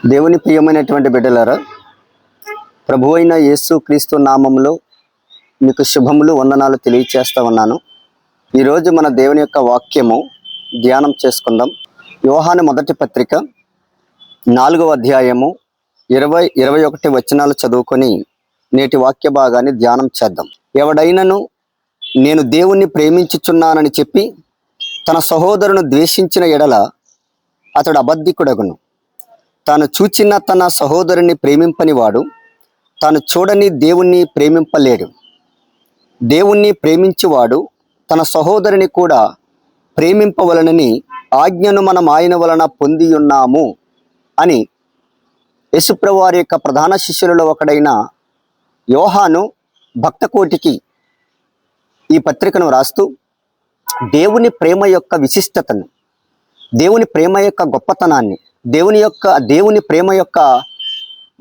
దేవుని ప్రియమైనటువంటి బిడ్డలారా, ప్రభు అయిన యేసు క్రీస్తు నామములో మీకు శుభములు వందనాలు తెలియచేస్తా ఉన్నాను. ఈరోజు మన దేవుని యొక్క వాక్యము ధ్యానం చేసుకుందాం. యోహాను మొదటి పత్రిక 4వ అధ్యాయము 20-21 వచనాలు చదువుకొని నేటి వాక్య భాగాన్ని ధ్యానం చేద్దాం. ఎవడైనను నేను దేవుణ్ణి ప్రేమించుచున్నానని చెప్పి తన సహోదరును ద్వేషించిన ఎడల అతడు అబద్ధికుడగును. తాను చూచిన తన సహోదరుని ప్రేమింపని వాడు తాను చూడని దేవుణ్ణి ప్రేమింపలేడు. దేవుణ్ణి ప్రేమించువాడు తన సహోదరుని కూడా ప్రేమింపవలనని ఆజ్ఞను మనం ఆయన వలన పొంది ఉన్నాము అని యేసుప్రభువారి యొక్క ప్రధాన శిష్యులలో ఒకడైన యోహాను భక్తకోటికి ఈ పత్రికను రాస్తూ దేవుని ప్రేమ యొక్క విశిష్టతను, దేవుని ప్రేమ యొక్క గొప్పతనాన్ని, దేవుని ప్రేమ యొక్క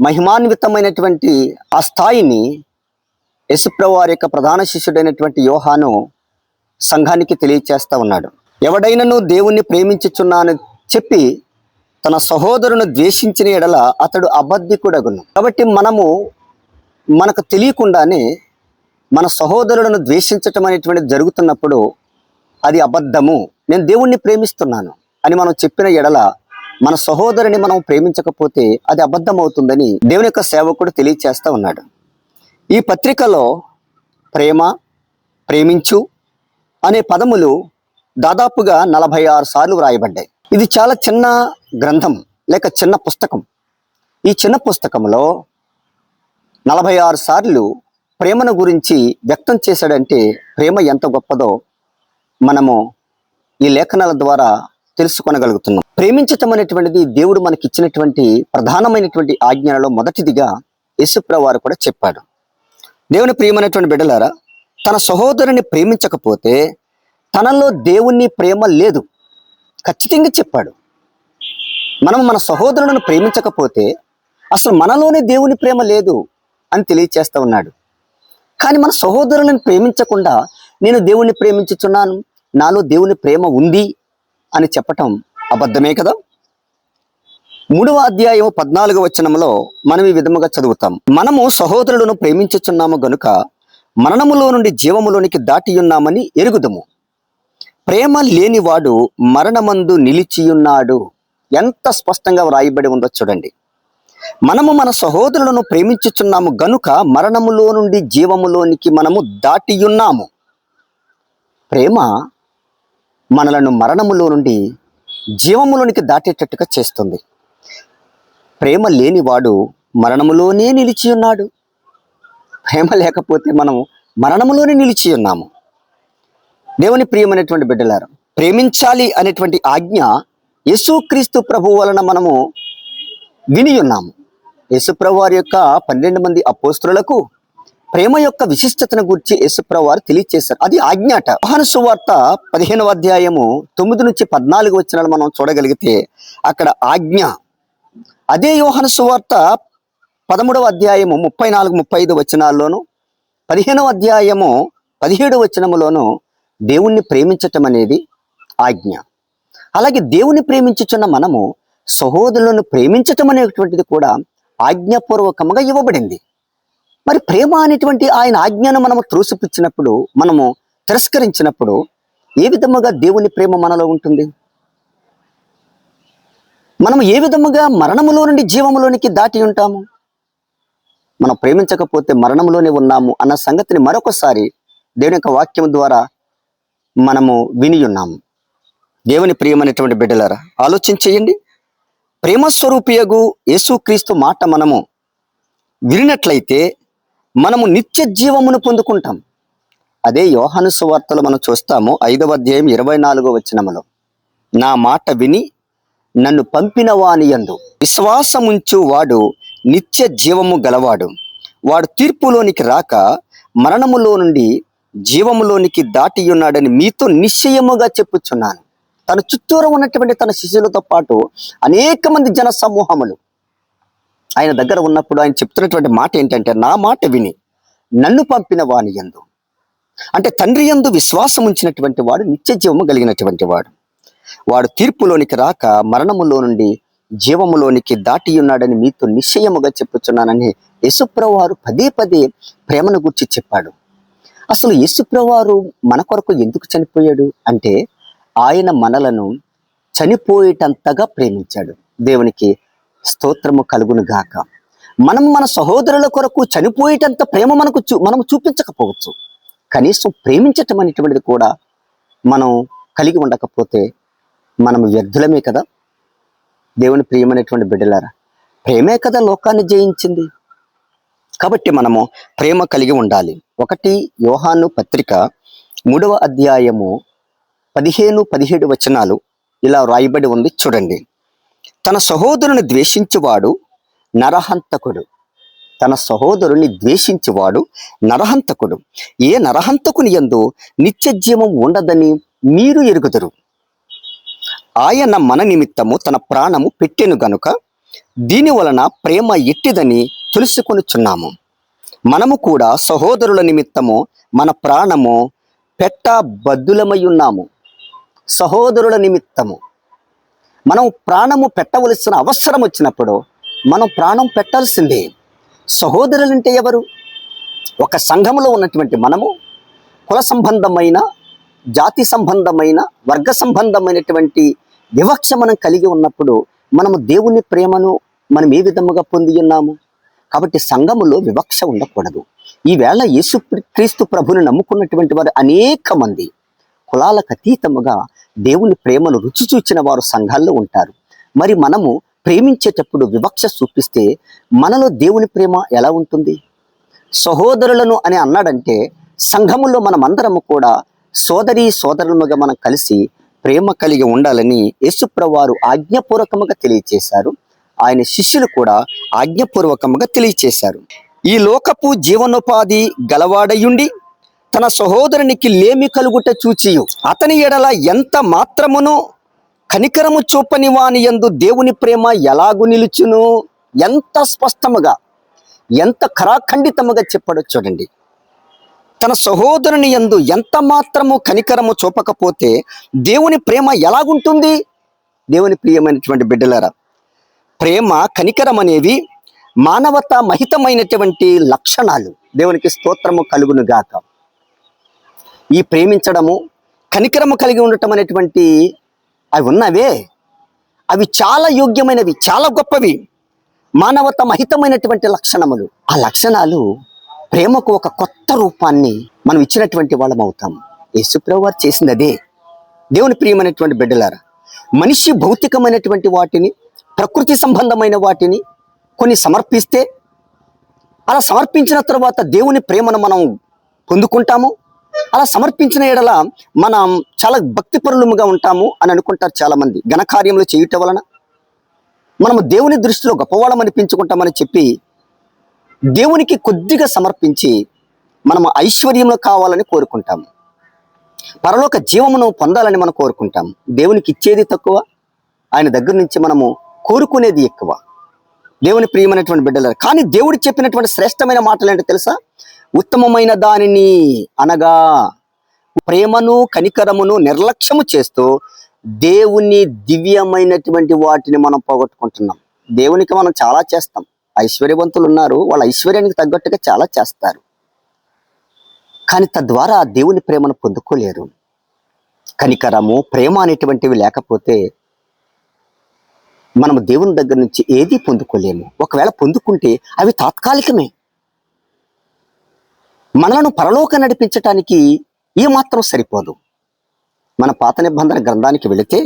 మహిమాన్వితమైనటువంటి ఆ స్థాయిని యేసుప్రభువారి యొక్క ప్రధాన శిష్యుడైనటువంటి యోహాను సంఘానికి తెలియచేస్తా ఉన్నాడు. ఎవడైనను దేవుణ్ణి ప్రేమించుచున్నానని చెప్పి తన సహోదరును ద్వేషించిన ఎడల అతడు అబద్ధికుడగును. కాబట్టి మనకు తెలియకుండానే మన సహోదరులను ద్వేషించటం అనేటువంటిది జరుగుతున్నప్పుడు అది అబద్ధము, నేను దేవుణ్ణి ప్రేమిస్తున్నాను అని మనం చెప్పిన ఎడల మన సహోదరుని మనం ప్రేమించకపోతే అది అబద్ధం అవుతుందని దేవుని యొక్క సేవకుడు తెలియచేస్తా ఉన్నాడు. ఈ పత్రికలో ప్రేమ, ప్రేమించు అనే పదములు దాదాపుగా 46 సార్లు వ్రాయబడ్డాయి. ఇది చాలా చిన్న గ్రంథం లేక చిన్న పుస్తకం. ఈ చిన్న పుస్తకంలో 46 సార్లు ప్రేమను గురించి వ్యక్తం చేశాడంటే ప్రేమ ఎంత గొప్పదో మనము ఈ లేఖనాల ద్వారా తెలుసుకొనగలుగుతున్నాం. ప్రేమించటం అనేటువంటిది దేవుడు మనకి ఇచ్చినటువంటి ప్రధానమైనటువంటి ఆజ్ఞలలో మొదటిదిగా యేసుప్రభువారు కూడా చెప్పాడు. దేవుని ప్రియమైనటువంటి బిడ్డలారా, తన సహోదరుని ప్రేమించకపోతే తనలో దేవుని ప్రేమ లేదు, ఖచ్చితంగా చెప్పాడు. మనం మన సహోదరులను ప్రేమించకపోతే అసలు మనలోనే దేవుని ప్రేమ లేదు అని తెలియచేస్తా ఉన్నాడు. కానీ మన సహోదరులను ప్రేమించకుండా నేను దేవుణ్ణి ప్రేమించుచున్నాను, నాలో దేవుని ప్రేమ ఉంది అని చెప్పటం అబద్ధమే కదా. 3వ అధ్యాయం 14వ వచనంలో మనం ఈ విధముగా చదువుతాం. మనము సహోదరులను ప్రేమించుచున్నాము గనుక మరణములో నుండి జీవములోనికి దాటి ఉన్నామని ఎరుగుదము. ప్రేమ లేనివాడు మరణమందు నిలిచియున్నాడు. ఎంత స్పష్టంగా వ్రాయబడి ఉందో చూడండి. మనము మన సహోదరులను ప్రేమించుచున్నాము గనుక మరణములో నుండి జీవములోనికి మనము దాటియున్నాము. ప్రేమ మనలను మరణములో నుండి జీవములోనికి దాటేటట్టుగా చేస్తుంది. ప్రేమ లేనివాడు మరణములోనే నిలిచి ఉన్నాడు. ప్రేమ లేకపోతే మనం మరణములోనే నిలిచి ఉన్నాము. దేవుని ప్రియమైనటువంటి బిడ్డలారా, ప్రేమించాలి అనేటువంటి ఆజ్ఞ యేసుక్రీస్తు ప్రభు వలన మనము విని ఉన్నాము. యేసుప్రభు వారి యొక్క 12 మంది అపోస్తలులకు ప్రేమ యొక్క విశిష్టతను గురించి యేసుప్రభు వారు తెలియచేశారు. అది ఆజ్ఞాట. యోహాను సువార్త 15వ అధ్యాయము 9 నుంచి 14 వచనాలు మనం చూడగలిగితే అక్కడ ఆజ్ఞ. అదే యోహాను సువార్త 13వ అధ్యాయము 34-35 వచనాల్లోను, 15వ అధ్యాయము 17 వచనములోను దేవుణ్ణి ప్రేమించటం అనేది ఆజ్ఞ. అలాగే దేవుని ప్రేమించుచున్న మనము సహోదరులను ప్రేమించటం అనేటువంటిది కూడా ఆజ్ఞాపూర్వకంగా ఇవ్వబడింది. మరి ప్రేమ అనేటువంటి ఆయన ఆజ్ఞను మనము త్రోసిపుచ్చినప్పుడు, మనము తిరస్కరించినప్పుడు ఏ విధముగా దేవుని ప్రేమ మనలో ఉంటుంది? మనం ఏ విధముగా మరణములో నుండి జీవములోనికి దాటి ఉంటాము? మనం ప్రేమించకపోతే మరణంలోనే ఉన్నాము అన్న సంగతిని మరొకసారి దేవుని యొక్క వాక్యం ద్వారా మనము విని ఉన్నాము. దేవుని ప్రియమైనటువంటి బిడ్డలారా, ఆలోచన చేయండి. ప్రేమస్వరూపియగు యేసుక్రీస్తు మాట మనము వినినట్లయితే మనము నిత్య జీవమును పొందుకుంటాం. అదే యోహాను సువార్తలో మనం చూస్తాము 5వ అధ్యాయం 24వ వచనములో, నా మాట విని నన్ను పంపిన వాని యందు విశ్వాసముంచు వాడు నిత్య జీవము గలవాడు. వాడు తీర్పులోనికి రాక మరణములో నుండి జీవములోనికి దాటి ఉన్నాడని మీతో నిశ్చయముగా చెప్పుచున్నాను. తన చుట్టూరు ఉన్నటువంటి తన శిష్యులతో పాటు అనేక మంది జన సమూహములు ఆయన దగ్గర ఉన్నప్పుడు ఆయన చెప్తున్నటువంటి మాట ఏంటంటే, నా మాట విని నన్ను పంపిన వాని యందు, అంటే తండ్రి యందు విశ్వాసం ఉంచినటువంటి వాడు నిత్య జీవము కలిగినటువంటి వాడు. వాడు తీర్పులోనికి రాక మరణములో నుండి జీవములోనికి దాటి ఉన్నాడని మీతో నిశ్చయముగా చెప్పుచున్నానని యేసుప్రభు వారు పదే పదే ప్రేమను గురించి చెప్పాడు. అసలు యేసుప్రభు వారు మన కొరకు ఎందుకు చనిపోయాడు అంటే, ఆయన మనలను చనిపోయేటంతగా ప్రేమించాడు. దేవునికి స్తోత్రము కలుగును గాక. మనం మన సహోదరుల కొరకు చనిపోయేటంత ప్రేమ మనం చూపించకపోవచ్చు. కనీసం ప్రేమించటం అనేటువంటిది కూడా మనం కలిగి ఉండకపోతే మనం వ్యర్థులమే కదా. దేవుని ప్రియమైనటువంటి బిడ్డలారా, ప్రేమే కదా లోకాన్ని జయించింది. కాబట్టి మనము ప్రేమ కలిగి ఉండాలి. 1 యోహాను పత్రిక 3వ అధ్యాయము 15-17 వచనాలు ఇలా రాయబడి ఉంది, చూడండి. తన సహోదరుని ద్వేషించువాడు నరహంతకుడు. తన సహోదరుని ద్వేషించువాడు నరహంతకుడు. ఏ నరహంతకుని యందు నిత్య జీవం ఉండదని మీరు ఎరుగుదురు. ఆయన మన నిమిత్తము తన ప్రాణము పెట్టెను గనుక దీని వలన ప్రేమ ఎట్టిదని తెలుసుకొనుచున్నాము. మనము కూడా సహోదరుల నిమిత్తము మన ప్రాణము పెట్టబద్దులమై ఉన్నాము. సహోదరుల నిమిత్తము మనం ప్రాణము పెట్టవలసిన అవసరం వచ్చినప్పుడు మనం ప్రాణం పెట్టాల్సిందే. సహోదరులంటే ఎవరు? ఒక సంఘములో ఉన్నటువంటి మనము కుల సంబంధమైన, జాతి సంబంధమైన, వర్గ సంబంధమైనటువంటి వివక్ష మనం కలిగి ఉన్నప్పుడు మనము దేవుని ప్రేమను మనం ఏ విధముగా పొంది ఉన్నాము? కాబట్టి సంఘములో వివక్ష ఉండకూడదు. ఈవేళ యేసుక్రీస్తు ప్రభుని నమ్ముకున్నటువంటి వారు అనేక మంది కులాలకు అతీతముగా దేవుని ప్రేమను రుచి చూచిన వారు సంఘాల్లో ఉంటారు. మరి మనము ప్రేమించేటప్పుడు వివక్ష చూపిస్తే మనలో దేవుని ప్రేమ ఎలా ఉంటుంది? సహోదరులను అని అన్నాడంటే సంఘములో మనమందరము కూడా సోదరీ సోదరులుగా మనం కలిసి ప్రేమ కలిగి ఉండాలని యేసుప్రభువు వారు ఆజ్ఞాపూర్వకముగా తెలియచేశారు. ఆయన శిష్యులు కూడా ఆజ్ఞాపూర్వకముగా తెలియచేశారు. ఈ లోకపు జీవనోపాధి గలవాడయుండి తన సహోదరునికి లేమి కలుగుట చూచియు అతని ఎడల ఎంత మాత్రమును కనికరము చూపని వాని యందు దేవుని ప్రేమ ఎలాగు నిలుచును? ఎంత స్పష్టముగా, ఎంత ఖరాఖండితముగా చెప్పాడో చూడండి. తన సహోదరుని యందు ఎంత మాత్రము కనికరము చూపకపోతే దేవుని ప్రేమ ఎలాగుంటుంది? దేవుని ప్రియమైనటువంటి బిడ్డలారా, ప్రేమ, కనికరం అనేవి మానవత మహితమైనటువంటి లక్షణాలు. దేవునికి స్తోత్రము కలుగును గాక. ఈ ప్రేమించడము, కనికరము కలిగి ఉండటం అనేటువంటి అవి ఉన్నవే, అవి చాలా యోగ్యమైనవి, చాలా గొప్పవి, మానవత మహితమైనటువంటి లక్షణములు. ఆ లక్షణాలు ప్రేమకు ఒక కొత్త రూపాన్ని మనం ఇచ్చినటువంటి వాళ్ళం అవుతాం. యేసుప్రభువు వారు చేసింది అదే. దేవుని ప్రియమైనటువంటి బిడ్డలారా, మనిషి భౌతికమైనటువంటి వాటిని, ప్రకృతి సంబంధమైన వాటిని కొన్ని సమర్పిస్తే, అలా సమర్పించిన తర్వాత దేవుని ప్రేమను మనం పొందుకుంటాము. అలా సమర్పించిన ఎడల మనం చాలా భక్తిపరులుగా ఉంటాము అని అనుకుంటారు చాలామంది. ఘనకార్యములు చేయుట వలన మనము దేవుని దృష్టిలో గొప్పవాళ్ళం అనిపించుకుంటామని చెప్పి దేవునికి కొద్దిగా సమర్పించి మనము ఐశ్వర్యంలో కావాలని కోరుకుంటాము, పరలోక జీవమును పొందాలని మనం కోరుకుంటాము. దేవునికి ఇచ్చేది తక్కువ, ఆయన దగ్గర నుంచి మనము కోరుకునేది ఎక్కువ. దేవుని ప్రియమైనటువంటి బిడ్డలు, కానీ దేవుడు చెప్పినటువంటి శ్రేష్టమైన మాటలు ఏంటో తెలుసా? ఉత్తమమైన దానిని అనగా ప్రేమను, కనికరమును నిర్లక్ష్యము చేస్తూ దేవుని దివ్యమైనటువంటి వాటిని మనం పోగొట్టుకుంటున్నాం. దేవునికి మనం చాలా చేస్తాం. ఐశ్వర్యవంతులు ఉన్నారు, వాళ్ళ ఐశ్వర్యానికి తగ్గట్టుగా చాలా చేస్తారు, కానీ తద్వారా దేవుని ప్రేమను పొందుకోలేరు. కనికరము, ప్రేమ అనేటువంటివి లేకపోతే మనము దేవుని దగ్గర నుంచి ఏది పొందుకోలేము. ఒకవేళ పొందుకుంటే అవి తాత్కాలికమే. మనలను పరలోక నడిపించటానికి ఏమాత్రం సరిపోదు. మన పాత నిబంధన గ్రంథానికి వెళితే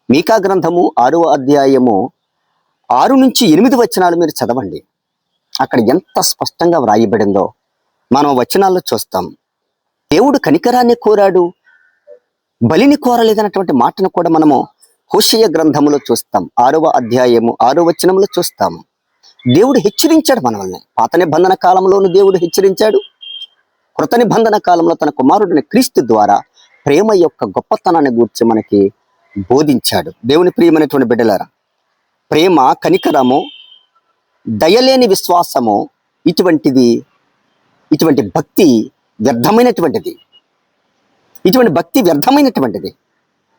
మీకా గ్రంథము 6వ అధ్యాయము 6-8 వచనాలు మీరు చదవండి. అక్కడ ఎంత స్పష్టంగా వ్రాయబడిందో మనం వచనాల్లో చూస్తాం. దేవుడు కనికరాన్ని కోరాడు, బలిని కోరలేదన్నటువంటి మాటను కూడా మనము హోషేయ గ్రంథములో చూస్తాం. 6వ అధ్యాయము 6వ వచనంలో చూస్తాము. దేవుడు హెచ్చరించాడు మనల్ని. పాత నిబంధన కాలంలోనూ దేవుడు హెచ్చరించాడు. కృత నిబంధన కాలంలో తన కుమారుడిని క్రీస్తు ద్వారా ప్రేమ యొక్క గొప్పతనాన్ని గూర్చి మనకి బోధించాడు. దేవుని ప్రియమైనటువంటి బిడ్డలారా, ప్రేమ, కనికరము, దయలేని విశ్వాసము, ఇటువంటి భక్తి వ్యర్థమైనటువంటిది. ఇటువంటి భక్తి వ్యర్థమైనటువంటిది.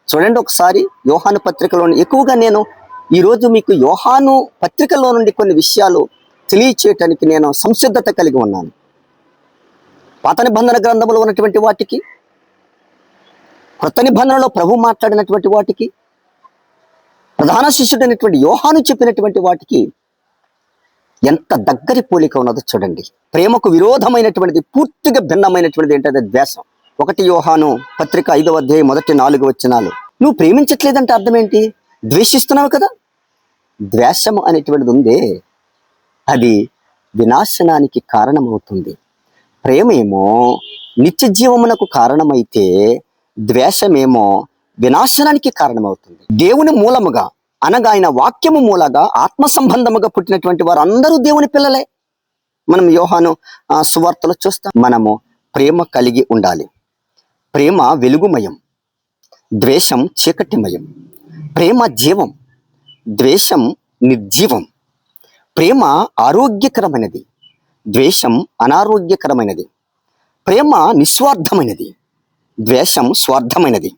చూడండి ఒకసారి యోహాను పత్రికలోని ఎక్కువగా నేను ఈరోజు మీకు యోహాను పత్రికలో నుండి కొన్ని విషయాలు తెలియచేయటానికి నేను సంసిద్ధత కలిగి ఉన్నాను. పాత నిబంధన గ్రంథంలో ఉన్నటువంటి వాటికి, కొత్త నిబంధనలో ప్రభు మాట్లాడినటువంటి వాటికి, ప్రధాన శిష్యుడైనటువంటి యోహాను చెప్పినటువంటి వాటికి ఎంత దగ్గరి పోలిక ఉన్నదో చూడండి. ప్రేమకు విరోధమైనటువంటిది, పూర్తిగా భిన్నమైనటువంటిది ఏంటంటే ద్వేషం. 1 యోహాను పత్రిక 5వ అధ్యాయం 1-4 వచనాలు. నువ్వు ప్రేమించట్లేదంటే అర్థం ఏంటి? ద్వేషిస్తున్నావు కదా. ద్వేషం అనేటువంటిది ఉందే, అది వినాశనానికి కారణమవుతుంది. ప్రేమేమో నిత్య జీవమునకు కారణమైతే ద్వేషమేమో వినాశనానికి కారణమవుతుంది. దేవుని మూలముగా అనగా ఆయన వాక్యము మూలగా ఆత్మ సంబంధముగా పుట్టినటువంటి వారు అందరూ దేవుని పిల్లలే. మనం యోహాను సువార్తలో చూస్తాం. మనము ప్రేమ కలిగి ఉండాలి. ప్రేమ వెలుగుమయం, ద్వేషం చీకటిమయం. ప్రేమ జీవం, ద్వేషం నిర్జీవం. ప్రేమ ఆరోగ్యకరమైనది, ద్వేషం అనారోగ్యకరమైనది. ప్రేమ నిస్వార్థమైనది, ద్వేషం స్వార్థమైనది.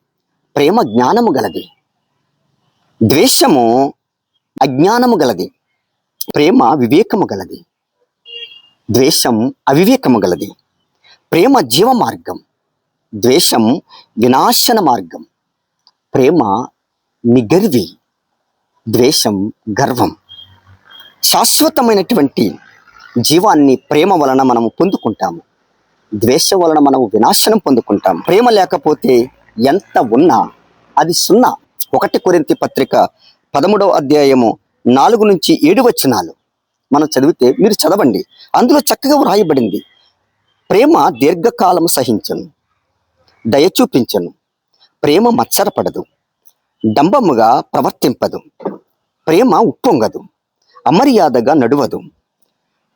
ప్రేమ జ్ఞానము గలది, ద్వేషము అజ్ఞానము గలది. ప్రేమ వివేకము గలది, ద్వేషం అవివేకము గలది. ప్రేమ జీవ మార్గం, ద్వేషం వినాశన మార్గం. ప్రేమ నిగర్వి, ద్వేషం గర్వం. శాశ్వతమైనటువంటి జీవాన్ని ప్రేమ వలన మనము పొందుకుంటాము, ద్వేషం వలన మనము వినాశనం పొందుకుంటాం. ప్రేమ లేకపోతే ఎంత ఉన్నా అది సున్నా. 1 కొరింథీ పత్రిక 13వ అధ్యాయము 4-7 వచనాలు మనం చదివితే, మీరు చదవండి, అందులో చక్కగా వ్రాయబడింది. ప్రేమ దీర్ఘకాలము సహించను, దయ చూపించను. ప్రేమ మత్సరపడదు, డంబముగా ప్రవర్తింపదు. ప్రేమ ఉప్పొంగదు, అమర్యాదగా నడువదు.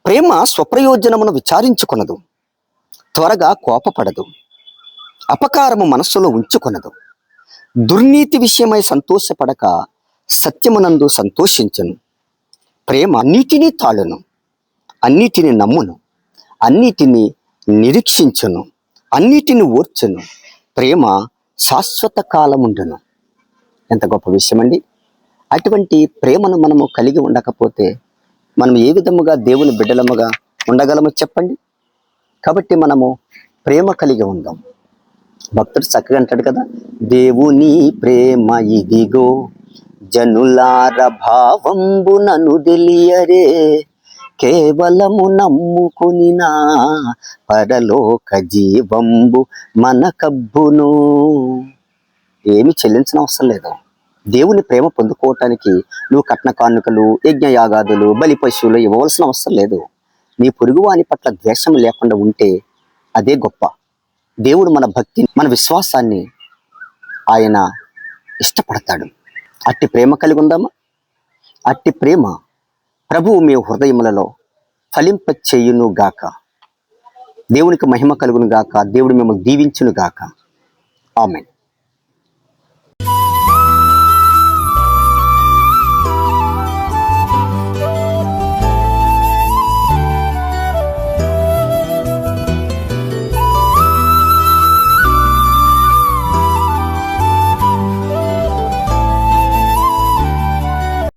ప్రేమ స్వప్రయోజనమును విచారించుకొనదు, త్వరగా కోపపడదు, అపకారము మనస్సులో ఉంచుకొనదు. దుర్నీతి విషయమై సంతోషపడక సత్యమునందు సంతోషించను. ప్రేమ అన్నిటినీ తాళును, అన్నిటిని నమ్మును, అన్నిటిని నిరీక్షించును, అన్నిటిని ఓర్చును. ప్రేమ శాశ్వత కాలముండును. ఎంత గొప్ప విషయం అండి. అటువంటి ప్రేమను మనము కలిగి ఉండకపోతే మనం ఏ విధముగా దేవుని బిడ్డలముగా ఉండగలమో చెప్పండి. కాబట్టి మనము ప్రేమ కలిగి ఉందాం. భక్తుడు చక్కగా అంటాడు కదా, దేవుని ప్రేమ ఇదిగో జనులార భావంబునను తెలియరే, కేవలము నమ్ముకునినా పరలోక జీవంబు మన కబ్బును. ఏమి చెల్లించిన అవసరం లేదు. దేవుని ప్రేమ పొందుకోవటానికి నువ్వు కట్న కానుకలు, యజ్ఞయాగాదులు, బలి పశువులు ఇవ్వవలసిన అవసరం లేదు. నీ పొరుగువాని పట్ల ద్వేషం లేకుండా ఉంటే అదే గొప్ప. దేవుడు మన భక్తి, మన విశ్వాసాన్ని ఆయన ఇష్టపడతాడు. అట్టి ప్రేమ కలిగి ఉందామా? అట్టి ప్రేమ ప్రభువు మీ హృదయములలో ఫలింప చేయును గాక. దేవునికి మహిమ కలుగును గాక. దేవుడు మిమ్మల్ని దీవించును గాక. ఆమేన్.